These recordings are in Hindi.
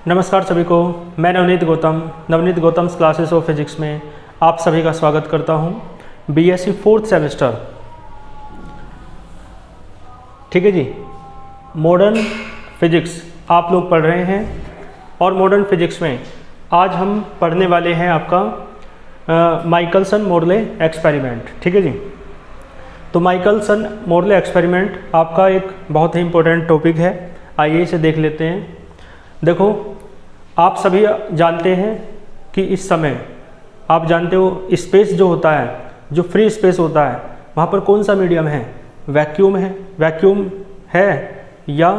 नमस्कार सभी को, मैं Navneet Gautam classes of physics में आप सभी का स्वागत करता हूं। बीएससी 4th सेमेस्टर, ठीक है जी। मॉडर्न फिजिक्स आप लोग पढ़ रहे हैं और मॉडर्न फिजिक्स में आज हम पढ़ने वाले हैं आपका माइकलसन-मोरले एक्सपेरिमेंट, ठीक है जी। तो माइकलसन-मोरले एक्सपेरिमेंट आपका एक बहुत ही इम्पोर्टेंट टॉपिक है। आइए इसे देख लेते हैं। देखो, आप सभी जानते हैं कि इस समय आप जानते हो स्पेस जो होता है, जो फ्री स्पेस होता है, वहाँ पर कौन सा मीडियम है? वैक्यूम है। वैक्यूम है या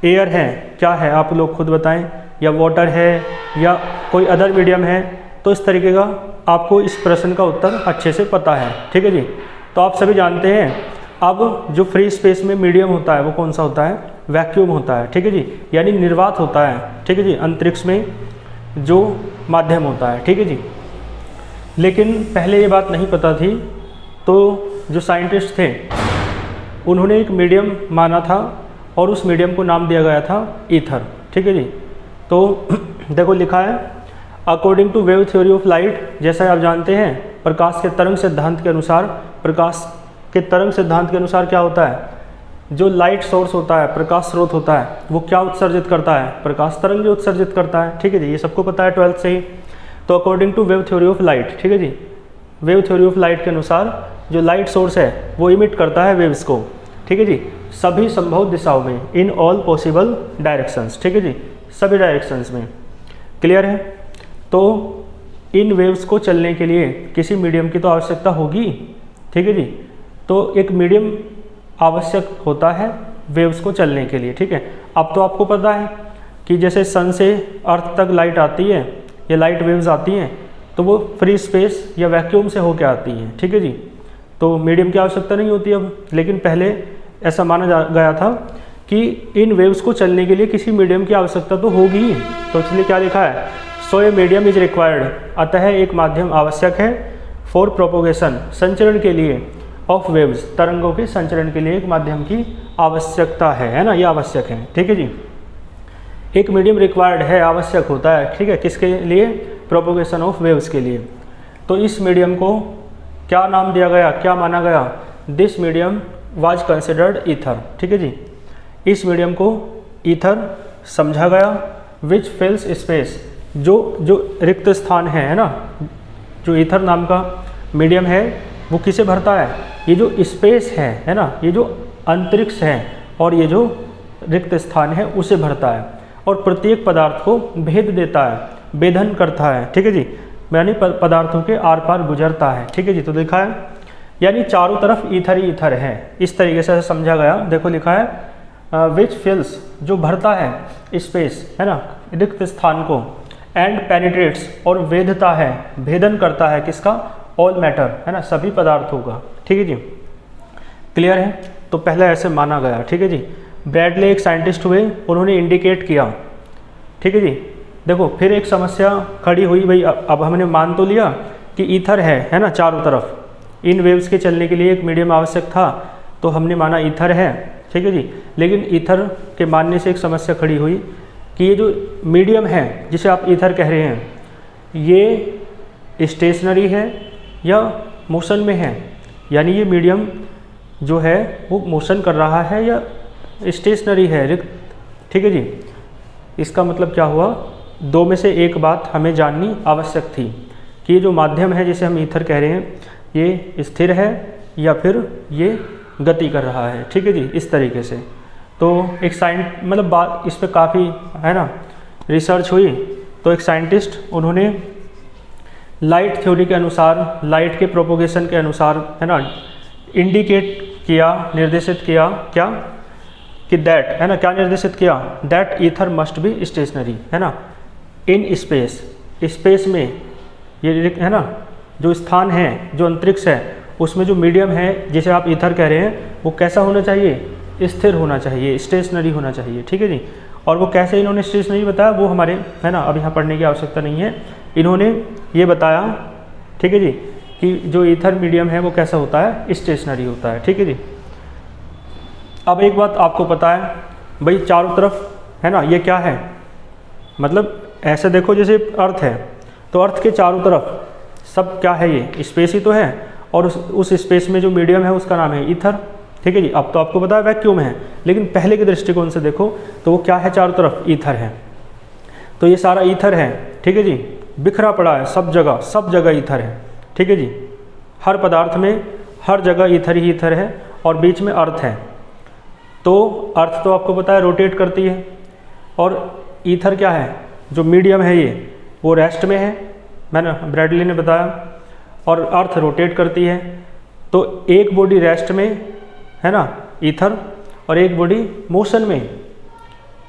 एयर है? क्या है आप लोग खुद बताएं। या वाटर है या कोई अदर मीडियम है? तो इस तरीके का आपको इस प्रश्न का उत्तर अच्छे से पता है, ठीक है जी। तो आप सभी जानते हैं अब जो फ्री स्पेस में मीडियम होता है वो कौन सा होता है? वैक्यूम होता है, ठीक है जी। यानी निर्वात होता है, ठीक है जी। अंतरिक्ष में जो माध्यम होता है, ठीक है जी। लेकिन पहले ये बात नहीं पता थी, तो जो साइंटिस्ट थे उन्होंने एक मीडियम माना था और उस मीडियम को नाम दिया गया था ईथर, ठीक है जी। तो देखो लिखा है, according to wave theory of light, जैसा आप जानते हैं प्रकाश के तरंग सिद्धांत के अनुसार, प्रकाश के तरंग सिद्धांत के अनुसार क्या होता है? जो लाइट सोर्स होता है, प्रकाश स्रोत होता है, वो क्या उत्सर्जित करता है? प्रकाश तरंग जो उत्सर्जित करता है, ठीक है जी। ये सबको पता है 12th से ही। तो according to wave theory of light, ठीक है जी, वेव थ्योरी ऑफ लाइट के अनुसार जो लाइट सोर्स है वो इमिट करता है वेव्स को, ठीक है जी, सभी संभव दिशाओं में, इन ऑल पॉसिबल डायरेक्शंस, ठीक है जी, सभी डायरेक्शंस में। क्लियर है? तो इन वेव्स को चलने के लिए किसी मीडियम की तो आवश्यकता होगी, ठीक है जी। तो एक मीडियम आवश्यक होता है वेव्स को चलने के लिए, ठीक है। अब तो आपको पता है कि जैसे सन से अर्थ तक लाइट आती है या लाइट वेव्स आती हैं, तो वो फ्री स्पेस या वैक्यूम से होकर आती हैं, ठीक है जी। तो मीडियम की आवश्यकता नहीं होती अब, लेकिन पहले ऐसा माना गया था कि इन वेव्स को चलने के लिए किसी मीडियम की आवश्यकता तो होगी। तो इसलिए क्या लिखा है? सो ए मीडियम इज रिक्वायर्ड, अतः एक माध्यम आवश्यक है फॉर प्रोपोगेशन, संचरण के लिए, ऑफ वेव्स, तरंगों के संचरण के लिए एक माध्यम की आवश्यकता है ना, ये आवश्यक है, ठीक है जी। एक मीडियम रिक्वायर्ड है, आवश्यक होता है, ठीक है, किसके लिए? प्रोपोगेशन ऑफ वेव्स के लिए। तो इस मीडियम को क्या नाम दिया गया, क्या माना गया? This medium was considered ether, ठीक है जी। इस मीडियम को ईथर समझा गया, विच फिल्स स्पेस, जो रिक्त स्थान है ना, जो ईथर नाम का मीडियम है वो किसे भरता है? ये जो स्पेस है ना, ये जो अंतरिक्ष है और ये जो रिक्त स्थान है उसे भरता है, और प्रत्येक पदार्थ को भेद देता है, भेदन करता है, ठीक है जी। यानी पदार्थों के आर पार गुजरता है, ठीक है जी। तो लिखा है यानी चारों तरफ ईथर ही ईथर है, इस तरीके से समझा गया। देखो लिखा है विच फिल्स, जो भरता है स्पेस है ना, रिक्त स्थान को, एंड पेनिट्रेट्स, और वेधता है, भेदन करता है किसका? ऑल मैटर, है ना, सभी पदार्थों का, ठीक है जी। क्लियर है? तो पहले ऐसे माना गया, ठीक है जी। ब्रैडले एक साइंटिस्ट हुए, उन्होंने इंडिकेट किया, ठीक है जी। देखो फिर एक समस्या खड़ी हुई, भाई अब हमने मान तो लिया कि ईथर है ना, चारों तरफ, इन वेव्स के चलने के लिए एक मीडियम आवश्यक था, तो हमने माना ईथर है, ठीक है जी। लेकिन ईथर के मानने से एक समस्या खड़ी हुई कि ये जो मीडियम है जिसे आप ईथर कह रहे हैं, ये स्टेशनरी है या मोशन में है? यानी ये मीडियम जो है वो मोशन कर रहा है या स्टेशनरी है, रिक्त, ठीक है जी। इसका मतलब क्या हुआ? दो में से एक बात हमें जाननी आवश्यक थी कि ये जो माध्यम है जिसे हम ईथर कह रहे हैं, ये स्थिर है या फिर ये गति कर रहा है, ठीक है जी, इस तरीके से। तो एक मतलब बात इस पर काफ़ी है ना रिसर्च हुई। तो एक साइंटिस्ट उन्होंने लाइट थ्योरी के अनुसार, लाइट के प्रोपोगेशन के अनुसार, है ना, इंडिकेट किया, निर्देशित किया, क्या कि दैट, है ना, क्या निर्देशित किया? That ether must be stationary, है ना, इन स्पेस, स्पेस में ये है ना, जो स्थान है, जो अंतरिक्ष है, उसमें जो मीडियम है जिसे आप ईथर कह रहे हैं, वो कैसा होना चाहिए? स्थिर होना चाहिए, स्टेशनरी होना चाहिए, ठीक है जी। और वो कैसे इन्होंने स्टेशनरी बताया वो हमारे, है ना, अब यहाँ पढ़ने की आवश्यकता नहीं है। इन्होंने ये बताया, ठीक है जी, कि जो ईथर मीडियम है वो कैसा होता है? स्टेशनरी होता है, ठीक है जी। अब एक बात आपको पता है भाई, चारों तरफ है ना, ये क्या है? मतलब ऐसे देखो जैसे अर्थ है, तो अर्थ के चारों तरफ सब क्या है, ये स्पेस ही तो है, और उस स्पेस में जो मीडियम है उसका नाम है ईथर। ठीक है जी। अब तो आपको पता है वैक्यूम है, लेकिन पहले के दृष्टिकोण से देखो तो वो क्या है, चारों तरफ ईथर है। तो ये सारा ईथर है, ठीक है जी, बिखरा पड़ा है सब जगह ईथर है। ठीक है जी, हर पदार्थ में हर जगह ईथर ही ईथर है, और बीच में अर्थ है। तो अर्थ तो आपको पता है रोटेट करती है, और ईथर क्या है, जो मीडियम है ये वो रेस्ट में है, मैंने ब्रैडली ने बताया, और अर्थ रोटेट करती है। तो एक बॉडी रेस्ट में है ना ईथर, और एक बॉडी मोशन में,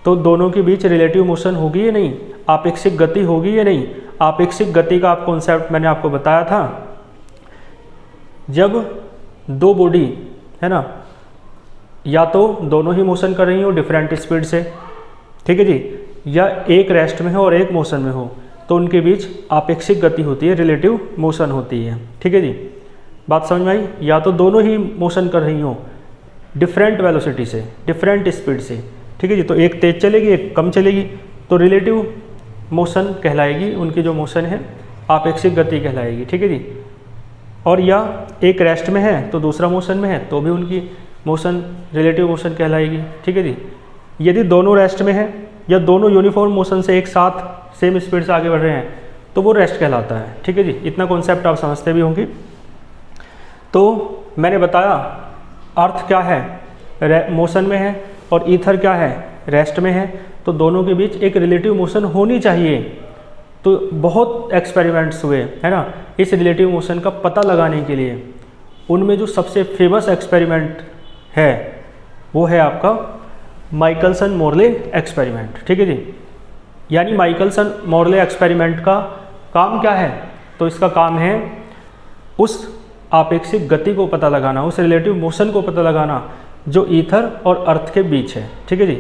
तो दोनों के बीच रिलेटिव मोशन होगी या नहीं, आपेक्षिक गति होगी या नहीं। आपेक्षिक गति का कॉन्सेप्ट मैंने आपको बताया था, जब दो बॉडी है ना, या तो दोनों ही मोशन कर रही हो डिफरेंट स्पीड से, ठीक है जी, या एक रेस्ट में हो और एक मोशन में हो, तो उनके बीच आपेक्षिक गति होती है, रिलेटिव मोशन होती है। ठीक है जी, बात समझ में आई। या तो दोनों ही मोशन कर रही हो डिफरेंट वेलोसिटी से, डिफरेंट स्पीड से, ठीक है जी, तो एक तेज चलेगी एक कम चलेगी, तो रिलेटिव मोशन कहलाएगी, उनकी जो मोशन है आपेक्षिक गति कहलाएगी। ठीक है जी। और या एक रेस्ट में है तो दूसरा मोशन में है, तो भी उनकी मोशन रिलेटिव मोशन कहलाएगी। ठीक है जी। यदि दोनों रेस्ट में है या दोनों यूनिफॉर्म मोशन से एक साथ सेम स्पीड से आगे बढ़ रहे हैं, तो वो रेस्ट कहलाता है। ठीक है जी, इतना कॉन्सेप्ट आप समझते भी होंगे। तो मैंने बताया अर्थ क्या है, मोशन में है, और ईथर क्या है, रेस्ट में है, तो दोनों के बीच एक रिलेटिव मोशन होनी चाहिए। तो बहुत एक्सपेरिमेंट्स हुए है ना इस रिलेटिव मोशन का पता लगाने के लिए। उनमें जो सबसे फेमस एक्सपेरिमेंट है वो है आपका माइकलसन मोर्ले एक्सपेरिमेंट। ठीक है जी। यानी माइकलसन मोर्ले एक्सपेरिमेंट का काम क्या है, तो इसका काम है उस आपेक्षिक गति को पता लगाना, उस रिलेटिव मोशन को पता लगाना जो ईथर और अर्थ के बीच है। ठीक है जी,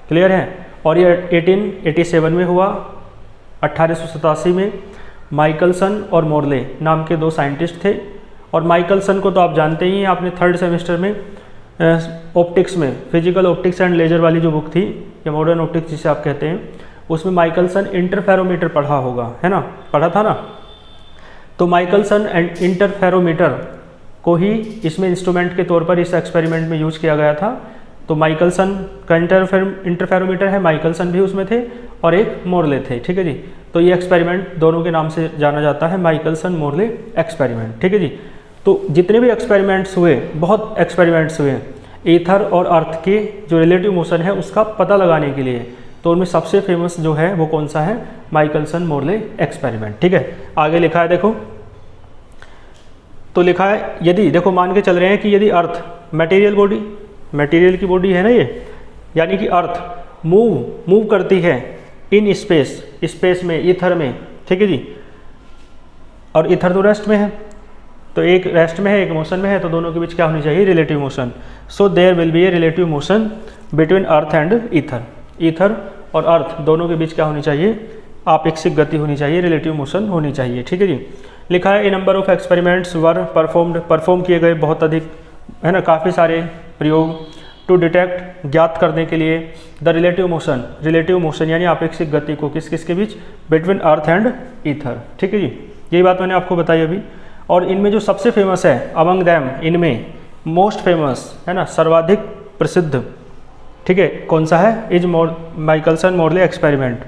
क्लियर है। और ये 1887 में हुआ, 1887 में माइकलसन और मोर्ले नाम के दो साइंटिस्ट थे। और माइकलसन को तो आप जानते ही हैं, आपने थर्ड सेमेस्टर में ऑप्टिक्स में फिजिकल ऑप्टिक्स एंड लेजर वाली जो बुक थी, या मॉडर्न ऑप्टिक्स जिसे आप कहते हैं, उसमें माइकलसन इंटरफेरोमीटर पढ़ा होगा, है ना, पढ़ा था ना। तो माइकलसन एंड इंटरफेरोमीटर को ही इसमें इंस्ट्रूमेंट के तौर पर इस एक्सपेरिमेंट में यूज किया गया था। तो माइकलसन का इंटरफेरोमीटर है, माइकलसन भी उसमें थे, और एक मोर्ले थे। ठीक है जी। तो ये एक्सपेरिमेंट दोनों के नाम से जाना जाता है, माइकलसन मोर्ले एक्सपेरिमेंट। ठीक है जी। तो जितने भी एक्सपेरिमेंट्स हुए, बहुत एक्सपेरिमेंट्स हुए ईथर और अर्थ के जो रिलेटिव मोशन है उसका पता लगाने के लिए, तो उनमें सबसे फेमस जो है वो कौन सा है, माइकलसन मोर्ले एक्सपेरिमेंट। ठीक है, आगे लिखा है देखो, तो लिखा है यदि देखो मान के चल रहे हैं कि यदि अर्थ मटेरियल बॉडी, मटेरियल की बॉडी है ना ये, यानी कि अर्थ मूव करती है इन स्पेस में, ईथर में। ठीक है जी। और ईथर तो रेस्ट में है, तो एक रेस्ट में है एक मोशन में है, तो दोनों के बीच क्या होनी चाहिए, relative motion. So there will be a relative motion between earth and ether. Ether और अर्थ दोनों के बीच क्या होनी चाहिए, आपेक्षिक गति होनी चाहिए, रिलेटिव मोशन होनी चाहिए। ठीक है जी। लिखा है a number of experiments were perform किए गए बहुत अधिक, है ना, काफ़ी सारे प्रयोग टू डिटेक्ट, ज्ञात करने के लिए द रिलेटिव मोशन यानी आपेक्षिक गति को किस किस के बीच, बिटवीन अर्थ एंड ईथर। ठीक है जी, यही बात मैंने आपको बताई अभी। और इनमें जो सबसे फेमस है, अमंग दैम, इनमें मोस्ट फेमस है ना, सर्वाधिक प्रसिद्ध, ठीक है, कौन सा है, इज माइकलसन मोर्ले एक्सपेरिमेंट,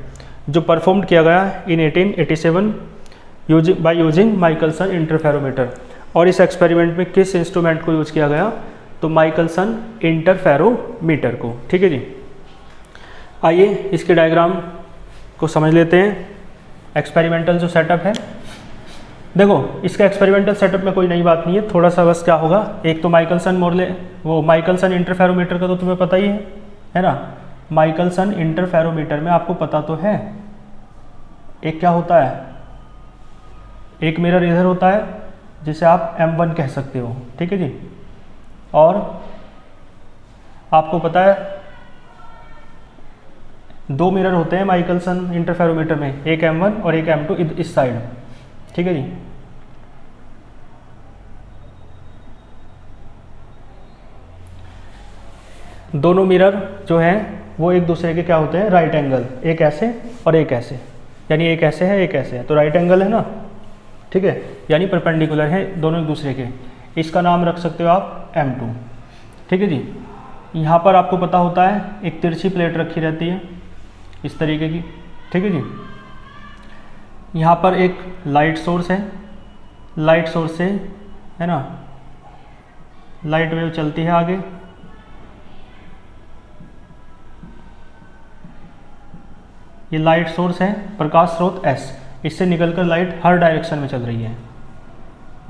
जो परफॉर्म किया गया इन 1887 बाय यूजिंग माइकलसन इंटरफेरोमीटर। और इस एक्सपेरिमेंट में किस इंस्ट्रूमेंट को यूज किया गया, तो माइकलसन इंटरफेरोमीटर को। ठीक है जी। आइए इसके डायग्राम को समझ लेते हैं। एक्सपेरिमेंटल जो सेटअप है, देखो इसका एक्सपेरिमेंटल सेटअप में कोई नई बात नहीं है, थोड़ा सा बस क्या होगा, एक तो माइकलसन इंटरफेरोमीटर का तो तुम्हें पता ही है ना। माइकलसन इंटरफेरोमीटर में आपको पता तो है एक क्या होता है, एक मिरर इधर होता है जिसे आप M1 कह सकते हो। ठीक है जी। और आपको पता है दो मिरर होते हैं माइकलसन इंटरफेरोमीटर में, एक M1 और एक M2 इस साइड। ठीक है जी। दोनों मिरर जो हैं वो एक दूसरे के क्या होते हैं, राइट एंगल, एक ऐसे और एक ऐसे, यानी एक ऐसे है एक ऐसे है, तो राइट एंगल है ना, ठीक है, यानी परपेंडिकुलर है दोनों एक दूसरे के। इसका नाम रख सकते हो आप M2, ठीक है जी। यहाँ पर आपको पता होता है एक तिरछी प्लेट रखी रहती है इस तरीके की, ठीक है जी। यहाँ पर एक लाइट सोर्स है, लाइट सोर्स से है ना लाइट वेव चलती है आगे, ये लाइट सोर्स है, प्रकाश स्रोत S, इससे निकलकर लाइट हर डायरेक्शन में चल रही है।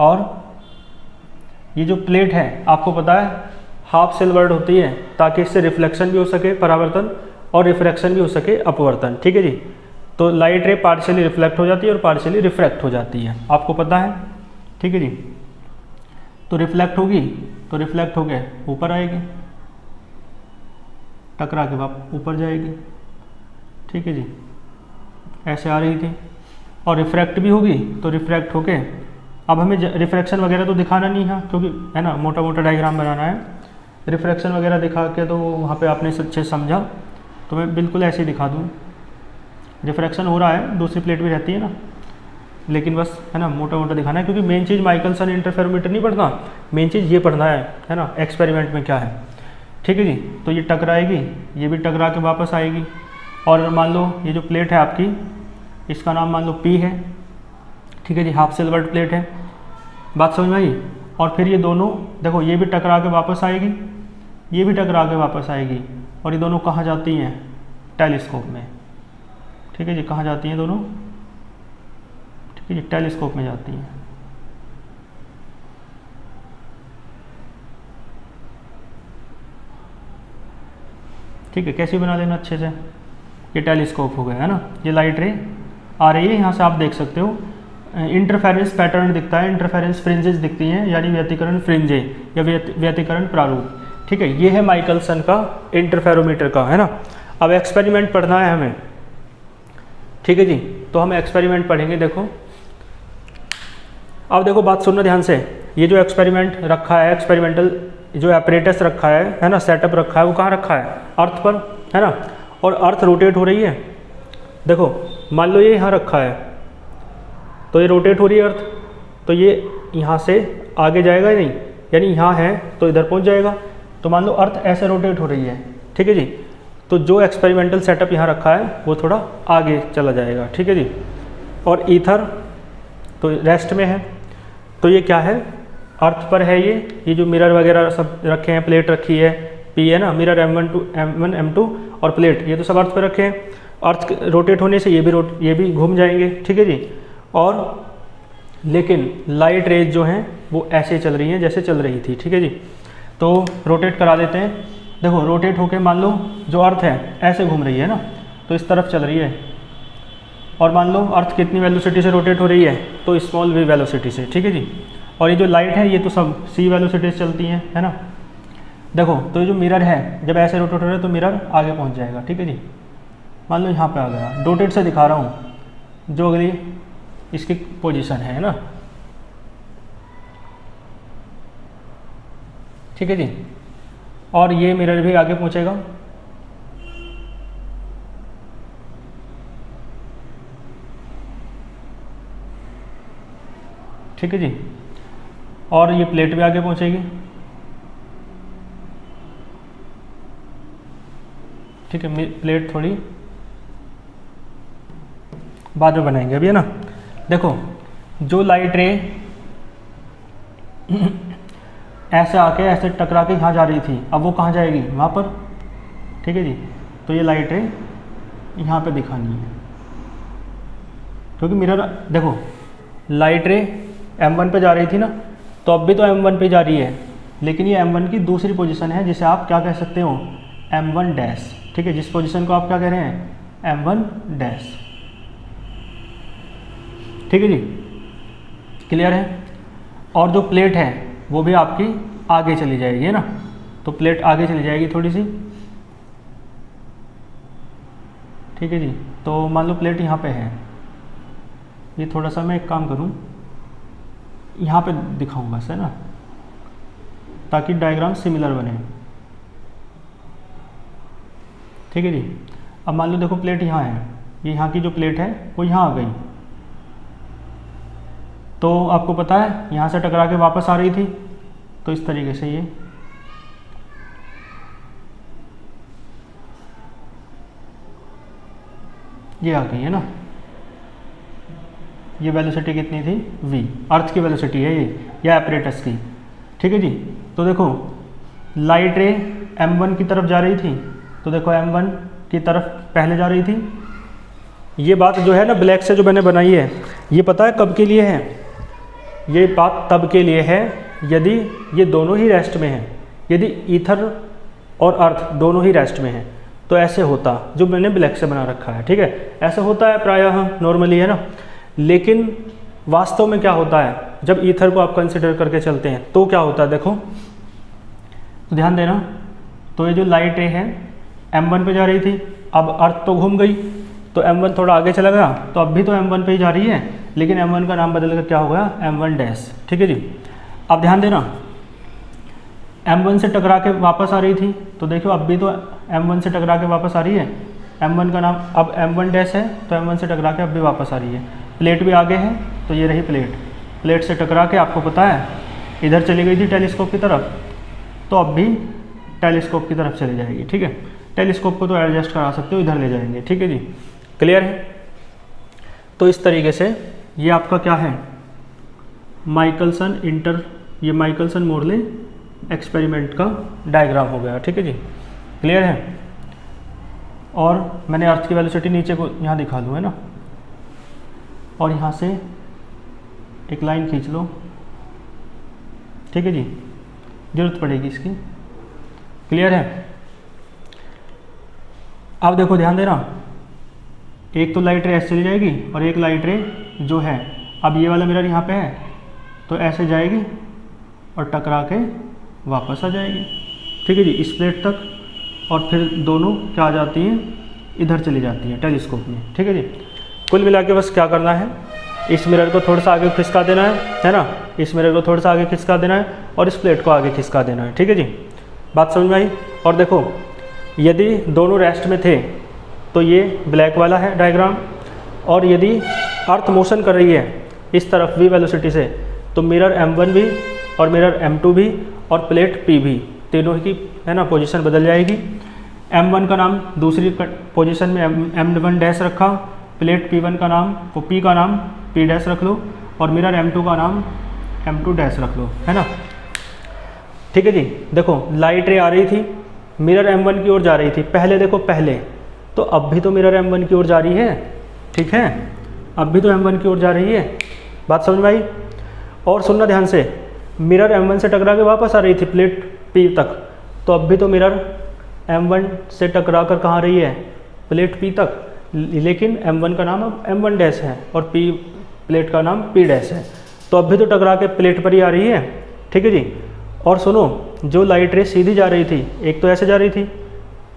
और ये जो प्लेट है आपको पता है हाफ सिल्वर्ड होती है, ताकि इससे रिफ्लेक्शन भी हो सके, परावर्तन, और रिफ्रैक्शन भी हो सके, अपवर्तन, ठीक है जी। तो लाइट रे पार्शियली रिफ्लेक्ट हो जाती है और पार्शियली रिफ्रैक्ट हो जाती है, आपको पता है, ठीक है जी। तो रिफ्लेक्ट होगी तो रिफ्लेक्ट होके ऊपर आएगी, टकरा के वापस ऊपर जाएगी, ठीक है जी, ऐसे आ रही थी। और रिफ्रैक्ट भी होगी तो रिफ्रैक्ट होके, अब हमें रिफ्रैक्शन वगैरह तो दिखाना नहीं है क्योंकि है ना मोटा मोटा डायग्राम बनाना है, रिफ्रैक्शन वगैरह दिखा के तो वहाँ पे आपने अच्छे से समझा, तो मैं बिल्कुल ऐसे ही दिखा दूँ। रिफ्रैक्शन हो रहा है, दूसरी प्लेट भी रहती है ना, लेकिन बस है ना मोटा मोटा दिखाना है, क्योंकि मेन चीज़ माइकलसन इंटरफेरोमीटर नहीं पढ़ना, मेन चीज़ ये पढ़ना है ना एक्सपेरिमेंट में क्या है, ठीक है जी। तो ये टकराएगी, ये भी टकरा के वापस आएगी, और मान लो ये जो प्लेट है आपकी, इसका नाम मान लो P है, ठीक है जी, हाफ सिल्वर्ड प्लेट है, बात समझ में आई। और फिर ये दोनों देखो, ये भी टकरा के वापस आएगी, ये भी टकरा के वापस आएगी, और ये दोनों कहाँ जाती हैं, टेलीस्कोप में, ठीक है जी, कहाँ जाती हैं दोनों, ठीक है जी, टेलीस्कोप में जाती हैं। ठीक है, कैसे बना लेना अच्छे से, ये टेलीस्कोप हो गया है ना, ये लाइट रे आ रही है, यहाँ से आप देख सकते हो इंटरफेरेंस पैटर्न दिखता है, इंटरफेरेंस फ्रिंजेस दिखती हैं, यानी व्यतिकरण फ्रिंजे या व्यतिकरण प्रारूप, ठीक है। ये है माइकलसन का इंटरफेरोमीटर का, है ना। अब एक्सपेरिमेंट पढ़ना है हमें, ठीक है जी, तो हम एक्सपेरिमेंट पढ़ेंगे। देखो अब देखो, बात सुनना ध्यान से, ये जो एक्सपेरिमेंट रखा है, एक्सपेरिमेंटल जो एपरेटस रखा है ना, सेटअप रखा है, वो कहाँ रखा है, अर्थ पर, है ना। और अर्थ रोटेट हो रही है, देखो मान लो ये यहाँ रखा है, तो ये रोटेट हो रही है अर्थ, तो ये यहाँ से आगे जाएगा ही नहीं, यानी यहाँ है तो इधर पहुँच जाएगा, तो मान लो अर्थ ऐसे रोटेट हो रही है, ठीक है जी। तो जो एक्सपेरिमेंटल सेटअप यहाँ रखा है वो थोड़ा आगे चला जाएगा, ठीक है जी। और ईथर तो रेस्ट में है, तो ये क्या है, अर्थ पर है, ये जो मिरर वगैरह सब रखे हैं, प्लेट रखी है, P है ना, मिरर M1 M2 और प्लेट, ये तो सब अर्थ पर रखे हैं। अर्थ रोटेट होने से ये भी घूम जाएंगे, ठीक है जी। और लेकिन लाइट रेज जो हैं वो ऐसे चल रही हैं जैसे चल रही थी, ठीक है जी। तो रोटेट करा देते हैं, देखो रोटेट होके मान लो जो अर्थ है ऐसे घूम रही है ना, तो इस तरफ चल रही है, और मान लो अर्थ कितनी वेलोसिटी से रोटेट हो रही है, तो स्मॉल v वेलोसिटी से, ठीक है जी। और ये जो लाइट है ये तो सब c वेलोसिटी से चलती हैं, है ना। देखो तो ये जो मिरर है जब ऐसे रोटेट हो रहा है तो मिरर आगे पहुंच जाएगा, ठीक है जी। मान लो यहाँ पे आ गया, डॉटेड से दिखा रहा हूँ जो अगली इसकी पोजीशन है ना, ठीक है जी। और ये मिरर भी आगे पहुँचेगा, ठीक है जी। और ये प्लेट भी आगे पहुँचेगी, ठीक है। प्लेट थोड़ी बाद में बनाएंगे अभी, है ना। देखो जो लाइट रे ऐसे आके ऐसे टकरा के यहाँ जा रही थी, अब वो कहाँ जाएगी, वहाँ पर, ठीक है जी। तो ये लाइट रे यहाँ पे दिखानी है, क्योंकि मिरर देखो लाइट रे M1 पे जा रही थी ना, तो अब भी तो M1 पे जा रही है, लेकिन ये M1 की दूसरी पोजीशन है, जिसे आप क्या कह सकते हो, M1 डैश, ठीक है। जिस पोजीशन को आप क्या कह रहे हैं, M1 डैश, ठीक है जी, क्लियर है। और जो प्लेट है वो भी आपकी आगे चली जाएगी, है ना, तो प्लेट आगे चली जाएगी थोड़ी सी, ठीक है जी। तो मान लो प्लेट यहाँ पे है, ये थोड़ा सा मैं एक काम करूँ, यहाँ पे दिखाऊँ बस, है ना, ताकि डायग्राम सिमिलर बने, ठीक है जी। अब मान लो देखो प्लेट यहाँ है, ये यहाँ की जो प्लेट है वो यहाँ आ गई, तो आपको पता है यहाँ से टकरा के वापस आ रही थी, तो इस तरीके से ये आ गई है ना। ये वेलोसिटी कितनी थी v, अर्थ की वेलोसिटी है ये या एपरेटस की, ठीक है जी। तो देखो लाइट रे m1 की तरफ जा रही थी, तो देखो m1 की तरफ पहले जा रही थी। ये बात जो है ना ब्लैक से जो मैंने बनाई है, ये पता है कब के लिए है, ये बात तब के लिए है यदि ये दोनों ही रेस्ट में हैं, यदि ईथर और अर्थ दोनों ही रेस्ट में हैं तो ऐसे होता, जो मैंने ब्लैक से बना रखा है, ठीक है। ऐसे होता है प्रायः नॉर्मली, है ना। लेकिन वास्तव में क्या होता है, जब ईथर को आप कंसिडर करके चलते हैं तो क्या होता है, देखो तो ध्यान देना। तो ये जो लाइट रे है m1 पे जा रही थी, अब अर्थ तो घूम गई, तो m1 थोड़ा आगे चला गया, तो अब भी तो m1 पे ही जा रही है, लेकिन m1 का नाम बदल कर क्या हो गया m1 डैश, ठीक है जी। अब ध्यान देना, m1 से टकरा के वापस आ रही थी, तो देखो अब भी तो m1 से टकरा के वापस आ रही है, m1 का नाम अब m1 डैश है, तो m1 से टकरा के अब भी वापस आ रही है। प्लेट भी आगे है, तो ये रही प्लेट, प्लेट से टकरा के आपको पता है इधर चली गई थी टेलीस्कोप की तरफ, तो अब भी टेलीस्कोप की तरफ चली जाएगी, ठीक है। टेलीस्कोप को तो एडजस्ट करा सकते हो, इधर ले जाएंगे, ठीक है जी, क्लियर है। तो इस तरीके से ये आपका क्या है, ये माइकलसन मोरले एक्सपेरिमेंट का डायग्राम हो गया, ठीक है जी, क्लियर है। और मैंने अर्थ की वेलोसिटी नीचे को यहाँ दिखा दूँ, है ना, और यहाँ से एक लाइन खींच लो, ठीक है जी, जरूरत पड़ेगी इसकी, क्लियर है। अब देखो ध्यान देना, एक तो लाइट रे ऐसे चली जाएगी और एक लाइट रे जो है, अब ये वाला मिरर यहाँ पे है, तो ऐसे जाएगी और टकरा के वापस आ जाएगी, ठीक है जी, इस प्लेट तक, और फिर दोनों क्या आ जाती हैं, इधर चली जाती हैं टेलीस्कोप में, ठीक है जी। कुल मिला के बस क्या करना है, इस मिरर को थोड़ा सा आगे खिसका देना है ना, इस मिरर को थोड़ा सा आगे खिसका देना है और इस प्लेट को आगे खिसका देना है, ठीक है जी, बात समझ में आई। और देखो यदि दोनों रेस्ट में थे तो ये ब्लैक वाला है डायग्राम, और यदि अर्थ मोशन कर रही है इस तरफ v वेलोसिटी से, तो मिरर m1 भी और मिरर m2 भी और प्लेट p भी, तीनों की है ना पोजीशन बदल जाएगी। m1 का नाम दूसरी पोजीशन में m1 डैश रखा, प्लेट p1 का नाम p का नाम p डैश रख लो, और मिरर m2 का नाम m2 डैश रख लो, है ना, ठीक है जी। देखो लाइट रे आ रही थी, मिरर m1 की ओर जा रही थी पहले, देखो पहले, तो अब भी तो मिरर m1 की ओर जा रही है, ठीक है, अब भी तो m1 की ओर जा रही है, बात समझ में आई। और सुनना ध्यान से, मिरर m1 से टकरा के वापस आ रही थी प्लेट p तक, तो अब भी तो मिरर m1 से टकरा कर कहाँ आ रही है, प्लेट p तक, लेकिन m1 का नाम अब m1 डैश है और p प्लेट का नाम p डैश है, तो अब भी तो टकरा के प्लेट पर ही आ रही है, ठीक है जी। और सुनो, जो लाइट रे सीधी जा रही थी, एक तो ऐसे जा रही थी,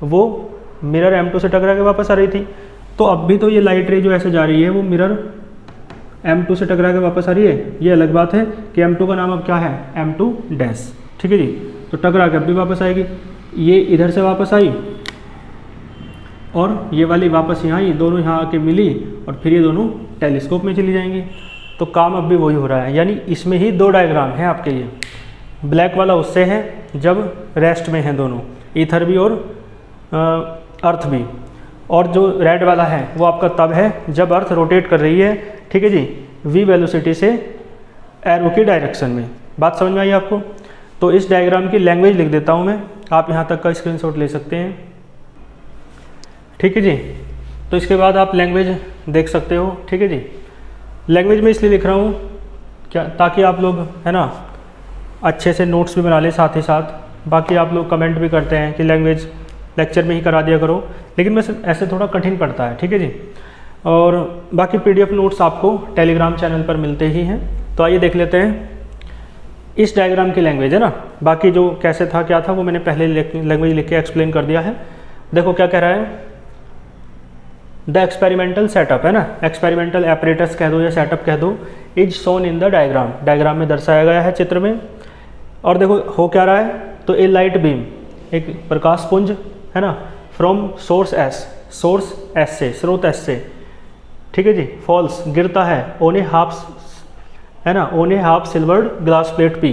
वो मिरर m2 से टकरा के वापस आ रही थी, तो अब भी तो ये लाइट रे जो ऐसे जा रही है वो मिरर m2 से टकरा के वापस आ रही है। ये अलग बात है कि m2 का नाम अब क्या है, m2 डैश, ठीक है जी, तो टकरा के अब भी वापस आएगी, ये इधर से वापस आई और ये वाली वापस यहाँ आई, दोनों यहाँ आके मिली और फिर ये दोनों टेलीस्कोप में चली जाएंगी, तो काम अब भी वही हो रहा है। यानी इसमें ही दो डायग्राम हैं आपके लिए, ब्लैक वाला उससे है जब रेस्ट में हैं दोनों, ईथर भी और अर्थ भी, और जो रेड वाला है वो आपका तब है जब अर्थ रोटेट कर रही है, ठीक है जी, v वेलोसिटी से एरो की डायरेक्शन में। बात समझ में आई आपको। तो इस डायग्राम की लैंग्वेज लिख देता हूँ मैं, आप यहाँ तक का स्क्रीनशॉट ले सकते हैं, ठीक है जी। तो इसके बाद आप लैंग्वेज देख सकते हो, ठीक है जी। लैंग्वेज में इसलिए लिख रहा हूँ क्या, ताकि आप लोग है ना अच्छे से नोट्स भी बना लें साथ ही साथ। बाकी आप लोग कमेंट भी करते हैं कि लैंग्वेज लेक्चर में ही करा दिया करो, लेकिन मैं ऐसे थोड़ा कठिन पड़ता है, ठीक है जी। और बाकी PDF नोट्स आपको टेलीग्राम चैनल पर मिलते ही हैं। तो आइए देख लेते हैं इस डायग्राम की लैंग्वेज, है ना। बाकी जो कैसे था क्या था वो मैंने पहले लैंग्वेज लिख के एक्सप्लेन कर दिया है। देखो क्या कह रहा है, द एक्सपेरिमेंटल सेटअप, है ना, एक्सपेरिमेंटल एपरेटस कह दो या सेटअप कह दो, is shown in the diagram, diagram में दर्शाया गया है चित्र में। और देखो हो क्या रहा है, तो ए लाइट बीम, एक प्रकाश पुंज, है ना, फ्रॉम सोर्स एस से, स्रोत एस से, ठीक है जी, फॉल्स गिरता है ऑन ए हाफ, है ना, on A half silvered glass plate P.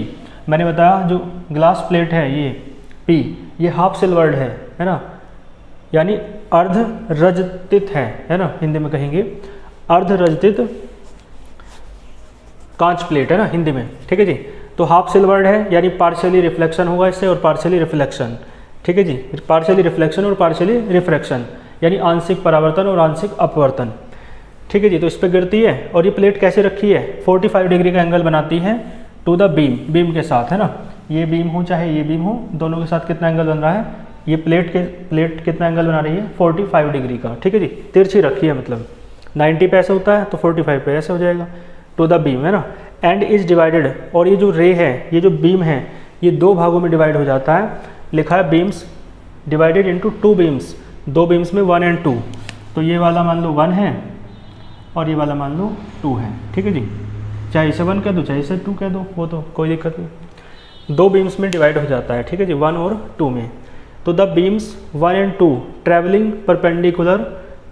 मैंने बताया जो ग्लास प्लेट है ये पी, ये हाफ सिल्वर्ड है ना, यानी अर्ध रजतित है ना, हिंदी में कहेंगे अर्ध रजतित कांच प्लेट है ना हिंदी में, ठीक है जी। तो हाफ सिल्वर्ड है यानी पार्शियली रिफ्लेक्शन होगा इससे और पार्शियली रिफ्लेक्शन, ठीक है जी, पार्शियली रिफ्लेक्शन और पार्शियली रिफ्रैक्शन यानी आंशिक परावर्तन और आंशिक अपवर्तन, ठीक है जी। तो इस पर गिरती है और ये प्लेट कैसे रखी है, 45 डिग्री का एंगल बनाती है टू द बीम के साथ, है ना, ये बीम हो चाहे ये बीम हो, दोनों के साथ कितना एंगल बन रहा है, ये प्लेट कितना एंगल बना रही है, 45 डिग्री का, ठीक है जी, तिरछी रखी है, मतलब 90 पे ऐसे होता है तो 45 पे ऐसे हो जाएगा, टू द बीम, है ना। एंड इज डिवाइडेड, और ये जो रे है, ये जो बीम है, ये दो भागों में डिवाइड हो जाता है, लिखा है beams divided into 2 beams, 2 beams में 1 और 2, तो ये वाला मान लो 1 है और ये वाला मान लो 2 है, ठीक है जी, चाहे इसे 1 कह दो चाहे इसे 2 कह दो, वो तो कोई दिक्कत नहीं, 2 बीम्स में डिवाइड हो जाता है, ठीक है जी, 1 और 2 में। तो द बीम्स 1 और 2 travelling perpendicular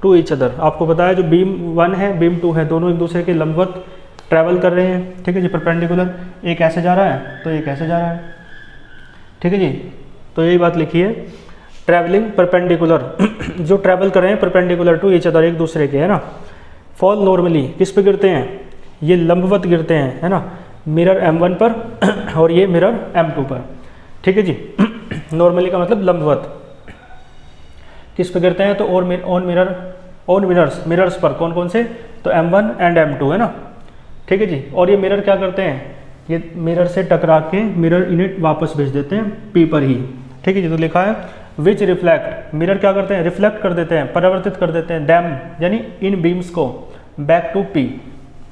to each other, आपको पता है जो बीम 1 है बीम 2 है, दोनों एक दूसरे के लंबवत ट्रैवल कर रहे हैं, ठीक है जी, परपेंडिकुलर, एक ऐसे जा रहा है तो एक ऐसे जा रहा है, ठीक है जी। तो यही बात लिखी है, ट्रैवलिंग परपेंडिकुलर जो ट्रैवल कर रहे हैं परपेंडिकुलर टू ईच अदर, एक दूसरे के, है ना। फॉल नॉर्मली किस पे गिरते हैं, ये लंबवत गिरते हैं, है ना, मिरर M1 पर और ये मिरर M2 पर, ठीक है जी। नॉर्मली का मतलब लंबवत, किस पे गिरते हैं, तो ऑन मिरर्स पर, कौन कौन से, तो M1 एंड M2, है ना, ठीक है जी। और ये मिरर क्या करते हैं, ये मिरर से टकरा के मिरर इन्हें वापस भेज देते हैं P पर ही, ठीक है जी। तो लिखा है विच रिफ्लेक्ट, मिरर क्या करते हैं, रिफ्लेक्ट कर देते हैं, परावर्तित कर देते हैं, डैम यानी इन बीम्स को बैक टू P,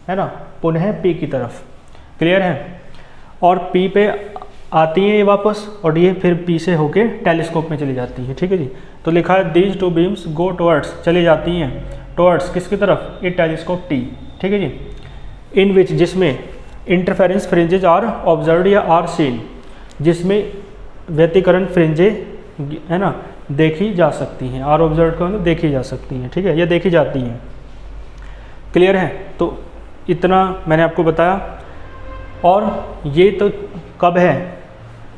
है ना, पुनः P की तरफ, क्लियर है। और P पे आती हैं ये वापस और ये फिर P से होके टेलीस्कोप में चली जाती है, ठीक है जी। तो लिखा है दीज 2 बीम्स गो टुवर्ड्स, चली जाती हैं टुवर्ड्स किसकी तरफ, ये टेलीस्कोप T, ठीक है जी। इन विच, जिसमें इंटरफेरेंस फ्रिंजेज आर ऑब्जर्व्ड या आर सीन, जिसमें व्यतिकरण फ्रिंजे, है ना, देखी जा सकती हैं, आर ऑब्जर्व्ड का मतलब देखी जा सकती हैं, ठीक है, ये देखी जाती हैं, क्लियर है। तो इतना मैंने आपको बताया। और ये तो कब है,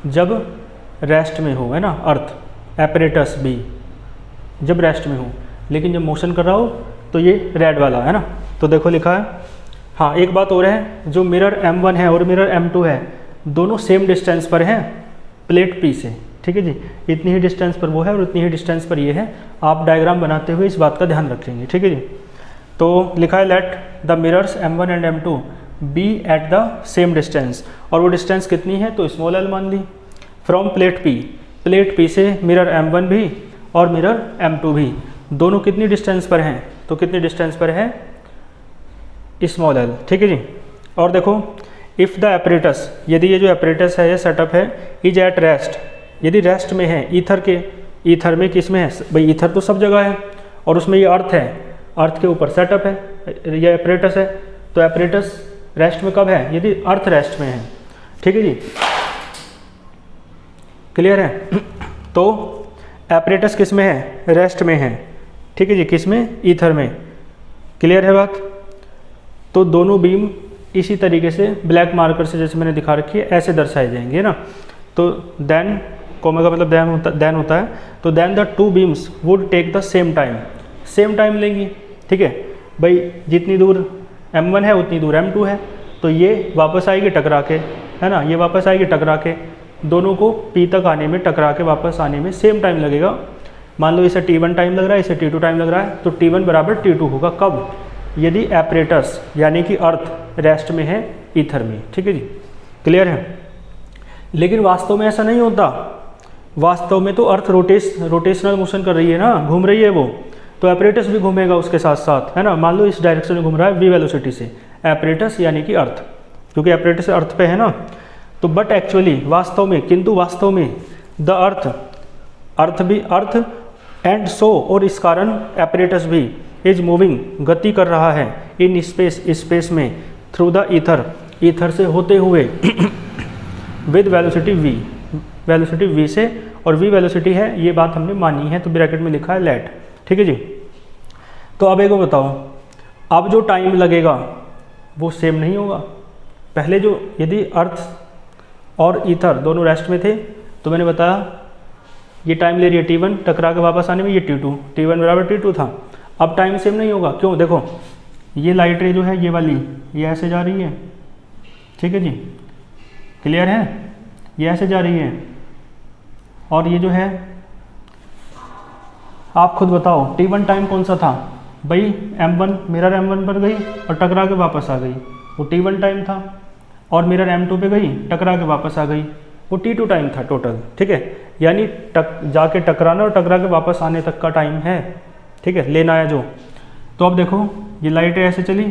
जब रेस्ट में हो, है ना, अर्थ एपरेटस भी जब रेस्ट में हो, लेकिन जब मोशन कर रहा हो तो ये रेड वाला, है ना। तो देखो लिखा है, हाँ एक बात और है, जो मिरर M1 है और मिरर M2 है, दोनों सेम डिस्टेंस पर हैं प्लेट P से, ठीक है जी, इतनी ही डिस्टेंस पर वो है और इतनी ही डिस्टेंस पर ये है। आप डायग्राम बनाते हुए इस बात का ध्यान रखेंगे, ठीक है जी। तो लिखा है let the mirrors M1 and M2 be at the same distance, और वो डिस्टेंस कितनी है, तो स्मॉल l मान ली, from plate P, plate P से मिरर M1 भी और मिरर M2 भी, दोनों कितनी डिस्टेंस पर हैं, तो कितनी डिस्टेंस पर है, स्मॉल l, ठीक है जी। और देखो इफ़ द एपरेटस, यदि ये जो एपरेटस है, ये सेटअप है, इज एट रेस्ट, यदि रेस्ट में है, ईथर में किस में है भाई, ईथर तो सब जगह है और उसमें ये अर्थ है, अर्थ के ऊपर सेटअप है, ये एपरेटस है, तो एपरेटस रेस्ट में कब है, यदि अर्थ रेस्ट में है, ठीक है जी, क्लियर है। तो एपरेटस किस में है, रेस्ट में है, ठीक है जी, किस में, ईथर में, क्लियर है बात। तो दोनों बीम इसी तरीके से ब्लैक मार्कर से जैसे मैंने दिखा रखी है ऐसे दर्शाए जाएंगे ना। तो देन, कोमा का मतलब देन होता है, तो then the 2 beams would take the same time लेंगी, ठीक है भाई, जितनी दूर M1 है उतनी दूर M2 है, तो ये वापस आएगी टकरा के, है ना, ये वापस आएगी टकरा के, दोनों को P तक आने में, टकरा के वापस आने में सेम टाइम लगेगा। मान लो इसे T1 टाइम लग रहा है, इसे T2 टाइम लग रहा है, तो T1 बराबर T2 होगा, कब, यदि एपरेटस यानी कि अर्थ रेस्ट में है ईथर में, ठीक है जी, क्लियर है। लेकिन वास्तव में ऐसा नहीं होता, वास्तव में तो अर्थ रोटेशनल मोशन कर रही है ना, घूम रही है वो, तो एपरेटस भी घूमेगा उसके साथ साथ, है ना। मान लो इस डायरेक्शन में घूम रहा है v वेलोसिटी से, एपरेटस यानी कि अर्थ, क्योंकि एपरेटस अर्थ पे है ना, तो बट एक्चुअली किंतु वास्तव में द अर्थ एंड सो, और इस कारण एपरेटस भी इज मूविंग, गति कर रहा है, इन स्पेस में, थ्रू द ईथर से होते हुए, विद वेलोसिटी v से और v वेलोसिटी है, ये बात हमने मानी है, तो ब्रैकेट में लिखा है लेट। ठीक है जी। तो अब एक को बताओ, अब जो टाइम लगेगा वो सेम नहीं होगा। पहले जो यदि अर्थ और ईथर दोनों रेस्ट में थे तो मैंने बताया ये टाइम ले रही है t1, टकरा के वापस आने में ये t2, t1 बराबर t2 था। अब टाइम सेम नहीं होगा, क्यों? देखो ये लाइट रे जो है ये वाली, ये ऐसे जा रही है, ठीक है जी, क्लियर है, ये ऐसे जा रही है, और ये जो है आप खुद बताओ t1 टाइम कौन सा था भाई, m1 मिरर m1 पर गई और टकरा के वापस आ गई, वो t1 टाइम था, और मिरर m2 पे गई टकरा के वापस आ गई, वो t2 टाइम था टोटल। ठीक है, यानी जाके टकराना और टकरा के वापस आने तक का टाइम है। ठीक है, लेना है जो। तो अब देखो ये लाइट ऐसे चली,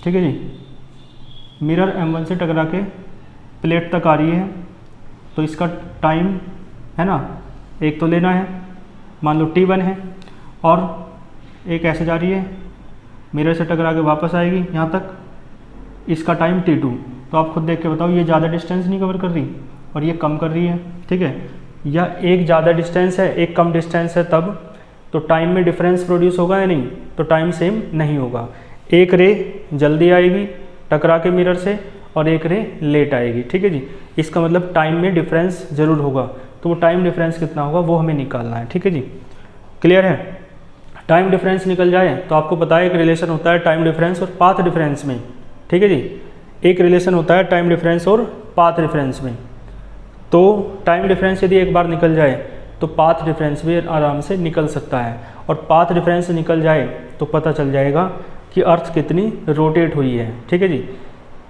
ठीक है जी, मिरर m1 से टकरा के प्लेट तक आ रही है, तो इसका टाइम है ना, एक तो लेना है, मान लो t1 है, और एक ऐसे जा रही है, मिरर से टकरा के वापस आएगी यहाँ तक, इसका टाइम t2। तो आप खुद देख के बताओ, ये ज़्यादा डिस्टेंस नहीं कवर कर रही और ये कम कर रही है। ठीक है, या एक ज़्यादा डिस्टेंस है एक कम डिस्टेंस है, तब तो टाइम में डिफरेंस प्रोड्यूस होगा या नहीं, तो टाइम सेम नहीं होगा। एक रे जल्दी आएगी टकरा के मिरर से और एक रे लेट आएगी। ठीक है जी, इसका मतलब टाइम में डिफरेंस ज़रूर होगा, तो वो टाइम डिफरेंस कितना होगा वो हमें निकालना है। ठीक है जी, क्लियर है। टाइम डिफरेंस निकल जाए तो आपको पता है एक रिलेशन होता है टाइम डिफरेंस और पाथ डिफरेंस में। ठीक है जी, एक रिलेशन होता है टाइम डिफरेंस और पाथ डिफरेंस में। तो टाइम डिफरेंस यदि एक बार निकल जाए तो पाथ डिफरेंस भी आराम से निकल सकता है, और पाथ डिफरेंस निकल जाए तो पता चल जाएगा कि अर्थ कितनी रोटेट हुई है। ठीक है जी,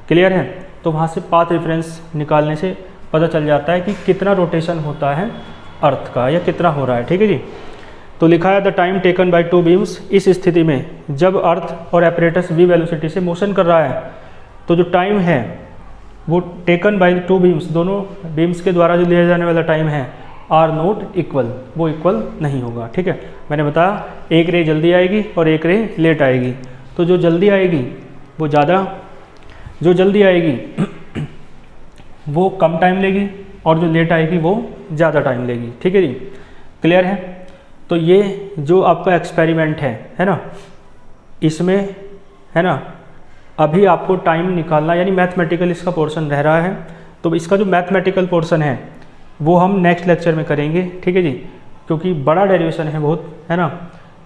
क्लियर है। तो वहाँ से पाथ डिफरेंस निकालने से पता चल जाता है कि कितना रोटेशन होता है अर्थ का, या कितना हो रहा है। ठीक है जी, तो लिखा है the time taken by two beams. इस स्थिति में जब अर्थ और एपरेटस v वेलोसिटी से मोशन कर रहा है, तो जो टाइम है वो टेकन बाय टू बीम्स, दोनों बीम्स के द्वारा जो लिया जाने वाला टाइम है, आर नॉट इक्वल, वो इक्वल नहीं होगा। ठीक है, मैंने बताया एक रे जल्दी आएगी और एक रे लेट आएगी, तो जो जल्दी आएगी वो ज़्यादा, जो जल्दी आएगी वो कम टाइम लेगी, और जो लेट आएगी वो ज़्यादा टाइम लेगी। ठीक है जी, क्लियर है। तो ये जो आपका एक्सपेरिमेंट है ना, इसमें है ना अभी आपको टाइम निकालना, यानी मैथमेटिकल इसका पोर्शन रह रहा है, तो इसका जो मैथमेटिकल पोर्शन है वो हम नेक्स्ट लेक्चर में करेंगे। ठीक है जी, क्योंकि बड़ा डेरिवेशन है बहुत, है ना,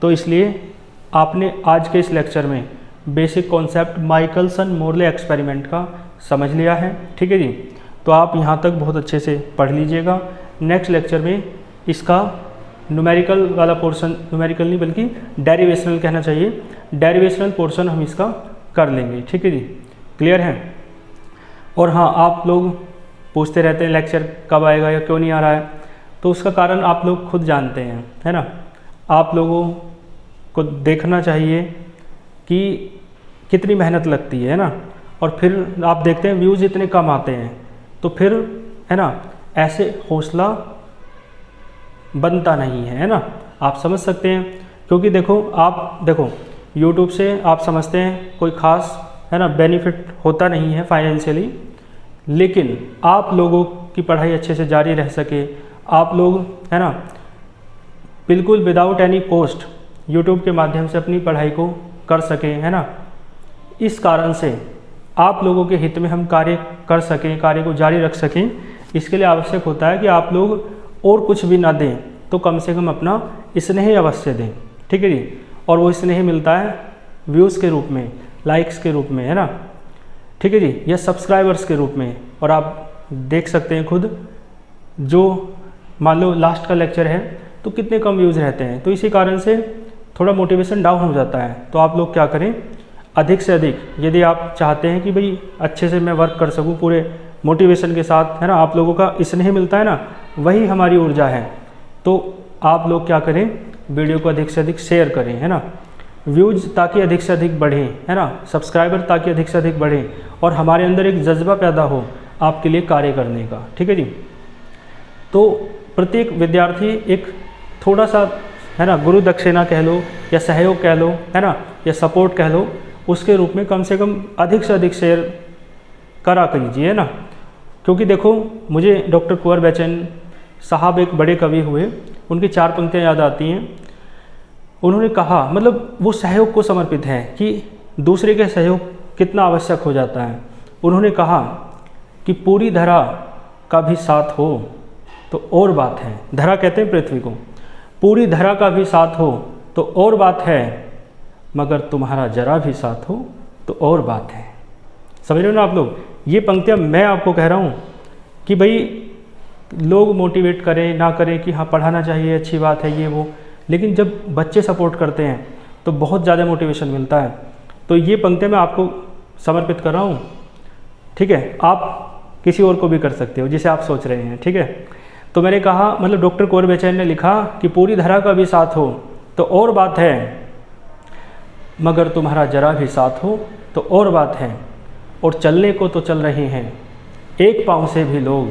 तो इसलिए आपने आज के इस लेक्चर में basic concept Michelson Morley experiment का समझ लिया है। ठीक है जी, तो आप यहाँ तक बहुत अच्छे से पढ़ लीजिएगा। नेक्स्ट लेक्चर में इसका न्यूमेरिकल वाला पोर्शन, न्यूमेरिकल नहीं बल्कि डेरिवेशनल कहना चाहिए, डेरिवेशनल पोर्शन हम इसका कर लेंगे। ठीक है जी, क्लियर है। और हाँ, आप लोग पूछते रहते हैं लेक्चर कब आएगा या क्यों नहीं आ रहा है, तो उसका कारण आप लोग खुद जानते हैं, है ना। आप लोगों को देखना चाहिए कि कितनी मेहनत लगती है ना, और फिर आप देखते हैं व्यूज़ इतने कम आते हैं, तो फिर है ना ऐसे हौसला बनता नहीं है ना, आप समझ सकते हैं। क्योंकि देखो, आप देखो YouTube से आप समझते हैं कोई ख़ास है ना बेनिफिट होता नहीं है फाइनेंशियली, लेकिन आप लोगों की पढ़ाई अच्छे से जारी रह सके, आप लोग है ना बिल्कुल विदाउट एनी कॉस्ट YouTube के माध्यम से अपनी पढ़ाई को कर सकें, है ना। इस कारण से आप लोगों के हित में हम कार्य कर सकें, कार्य को जारी रख सकें, इसके लिए आवश्यक होता है कि आप लोग और कुछ भी ना दें तो कम से कम अपना स्नेह अवश्य दें। ठीक है जी, और वो स्नेह मिलता है व्यूज़ के रूप में, लाइक्स के रूप में, है ना। ठीक है जी, या सब्सक्राइबर्स के रूप में। और आप देख सकते हैं खुद, जो मान लो लास्ट का लेक्चर है तो कितने कम व्यूज़ रहते हैं, तो इसी कारण से थोड़ा मोटिवेशन डाउन हो जाता है। तो आप लोग क्या करें, अधिक से अधिक, यदि आप चाहते हैं कि भाई अच्छे से मैं वर्क कर सकूं पूरे मोटिवेशन के साथ, है ना, आप लोगों का स्नेह मिलता है ना, वही हमारी ऊर्जा है। तो आप लोग क्या करें, वीडियो को अधिक से अधिक शेयर करें, है ना, व्यूज़ ताकि अधिक से अधिक बढ़ें, है ना, सब्सक्राइबर ताकि अधिक से अधिक बढ़ें, और हमारे अंदर एक जज्बा पैदा हो आपके लिए कार्य करने का। ठीक है जी, तो प्रत्येक विद्यार्थी एक थोड़ा सा है ना गुरु दक्षिणा कह लो या सहयोग कह लो, है ना, या सपोर्ट कह लो, उसके रूप में कम से कम अधिक से अधिक शेयर करा कीजिए, है ना। क्योंकि देखो मुझे डॉक्टर कुंवर बेचैन साहब एक बड़े कवि हुए, उनकी 4 पंक्तियाँ याद आती हैं। उन्होंने कहा, मतलब वो सहयोग को समर्पित हैं कि दूसरे के सहयोग कितना आवश्यक हो जाता है। उन्होंने कहा कि पूरी धरा का भी साथ हो तो और बात है, धरा कहते हैं पृथ्वी को, पूरी धरा का भी साथ हो तो और बात है, मगर तुम्हारा जरा भी साथ हो तो और बात है। समझ रहे हो ना आप लोग? ये पंक्तियाँ मैं आपको कह रहा हूँ कि भाई लोग मोटिवेट करें ना करें कि हाँ पढ़ाना चाहिए, अच्छी बात है ये वो, लेकिन जब बच्चे सपोर्ट करते हैं तो बहुत ज़्यादा मोटिवेशन मिलता है। तो ये पंक्तियाँ मैं आपको समर्पित कर रहा हूँ, ठीक है? आप किसी और को भी कर सकते हो जिसे आप सोच रहे हैं, ठीक है? तो मैंने कहा, मतलब डॉक्टर कुंवर बेचैन ने लिखा कि पूरी धरा का भी साथ हो तो और बात है, मगर तुम्हारा जरा भी साथ हो तो और बात है, और चलने को तो चल रहे हैं एक पाँव से भी लोग,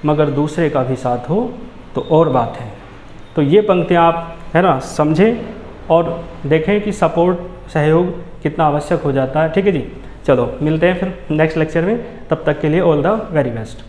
मगर दूसरे का भी साथ हो तो और बात है। तो ये पंक्तियाँ आप है ना समझें और देखें कि सपोर्ट, सहयोग कितना आवश्यक हो जाता है, ठीक है जी? चलो मिलते हैं फिर नेक्स्ट लेक्चर में, तब तक के लिए ऑल द वेरी बेस्ट।